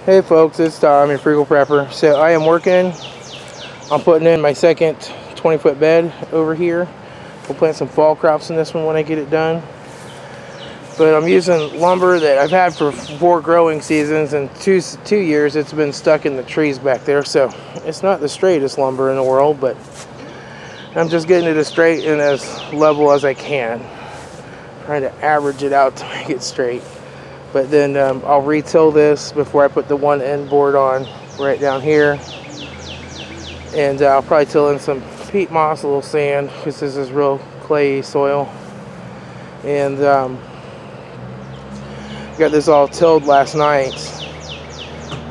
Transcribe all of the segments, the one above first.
Hey folks, it's Tom, your Frugal Prepper. So I am working on putting in my second 20-foot bed over here. We'll plant some fall crops in this one when I get it done. But I'm using lumber that I've had for 4 growing seasons, and two years it's been stuck in the trees back there. So it's not the straightest lumber in the world, but I'm just getting it as straight and as level as I can. Trying to average it out to make it straight. But then I'll re-till this before I put the one end board on right down here. And I'll probably till in some peat moss, a little sand, because this is real clayey soil. And got this all tilled last night.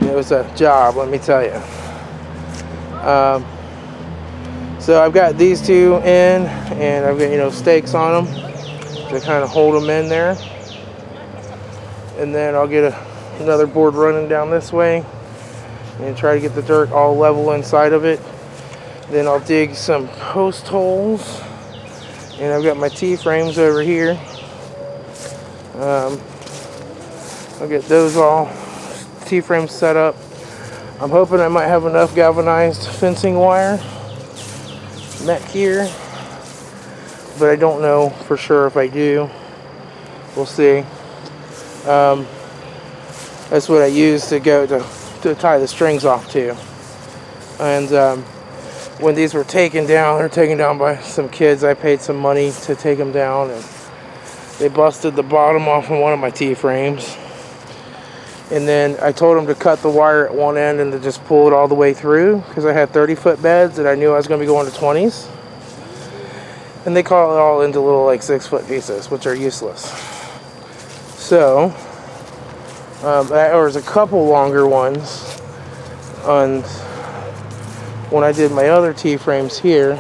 It was a job, let me tell you. So I've got these two in, and I've got stakes on them to kind of hold them in there. And then I'll get another board running down this way and try to get the dirt all level inside of it. Then I'll dig some post holes, and I've got my T-frames over here. I'll get those all T-frames set up. I'm hoping I might have enough galvanized fencing wire met here, but I don't know for sure if I do. We'll see. That's what I use to go to tie the strings off to. And when these were taken down, they're taken down by some kids. I paid some money to take them down, and they busted the bottom off of one of my T-frames. And then I told them to cut the wire at one end and to just pull it all the way through, because I had 30-foot beds and I knew I was going to be going to 20s. And they cut it all into little 6-foot pieces, which are useless. So there was a couple longer ones on when I did my other T-frames here.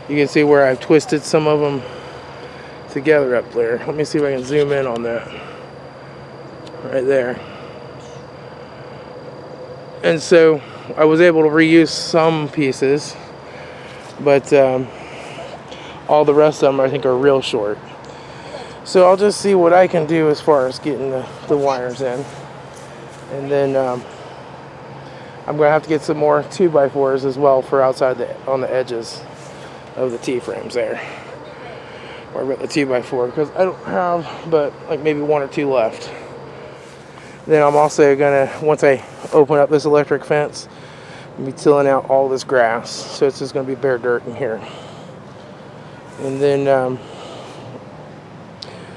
You can see where I've twisted some of them together up there. Let me see if I can zoom in on that. Right there. And so I was able to reuse some pieces, but all the rest of them I think are real short. So I'll just see what I can do as far as getting the wires in. And then I'm going to have to get some more 2x4s as well for outside on the edges of the T-frames there. Or I've got the 2x4 because I don't have but maybe 1 or 2 left. Then I'm also going to, once I open up this electric fence, I'll be tilling out all this grass. So it's just going to be bare dirt in here. And then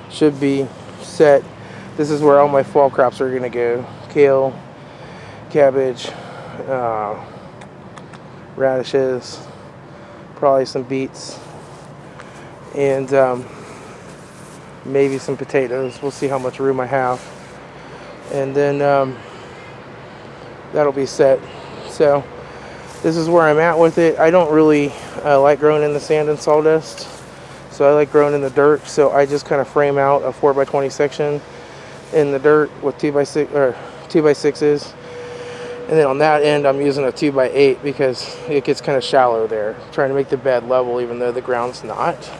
should be set. This is where all my fall crops are going to go. Kale, cabbage, radishes, probably some beets, and maybe some potatoes. We'll see how much room I have. And then that'll be set. So this is where I'm at with it. I don't really like growing in the sand and sawdust. So I like growing in the dirt, so I just kind of frame out a 4x20 section in the dirt with 2x6 or 2x6s, and then on that end I'm using a 2x8 because it gets kind of shallow there, trying to make the bed level even though the ground's not.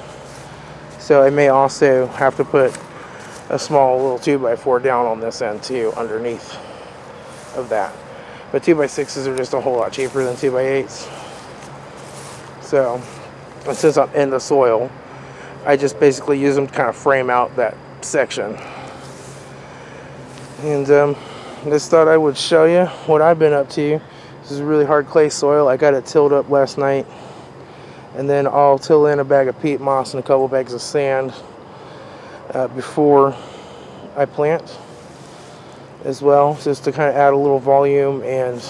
So I may also have to put a small little 2x4 down on this end too underneath of that. But 2x6s are just a whole lot cheaper than 2x8s. So, and since I'm in the soil, I just basically use them to kind of frame out that section. And just thought I would show you what I've been up to. This is really hard clay soil. I got it tilled up last night. And then I'll till in a bag of peat moss and a couple bags of sand before I plant as well, just to kind of add a little volume and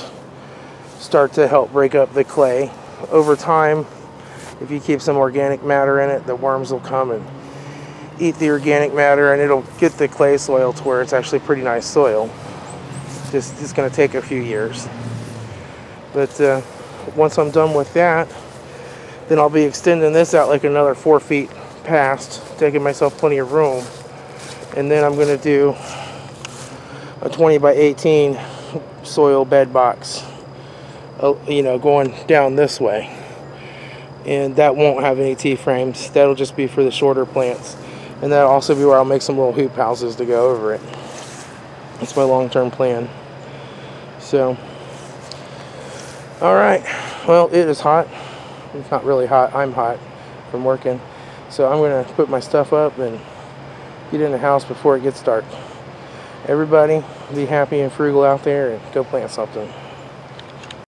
start to help break up the clay. Over time, if you keep some organic matter in it, the worms will come and eat the organic matter, and it'll get the clay soil to where it's actually pretty nice soil. It's going to take a few years. But once I'm done with that, then I'll be extending this out like another 4 feet past, taking myself plenty of room. And then I'm going to do a 20x18 soil bed box, going down this way. And that won't have any T-frames. That'll just be for the shorter plants. And that'll also be where I'll make some little hoop houses to go over it. That's my long-term plan. So, all right. Well, it is hot. It's not really hot. I'm hot from working. So I'm going to put my stuff up and get in the house before it gets dark. Everybody, be happy and frugal out there and go plant something.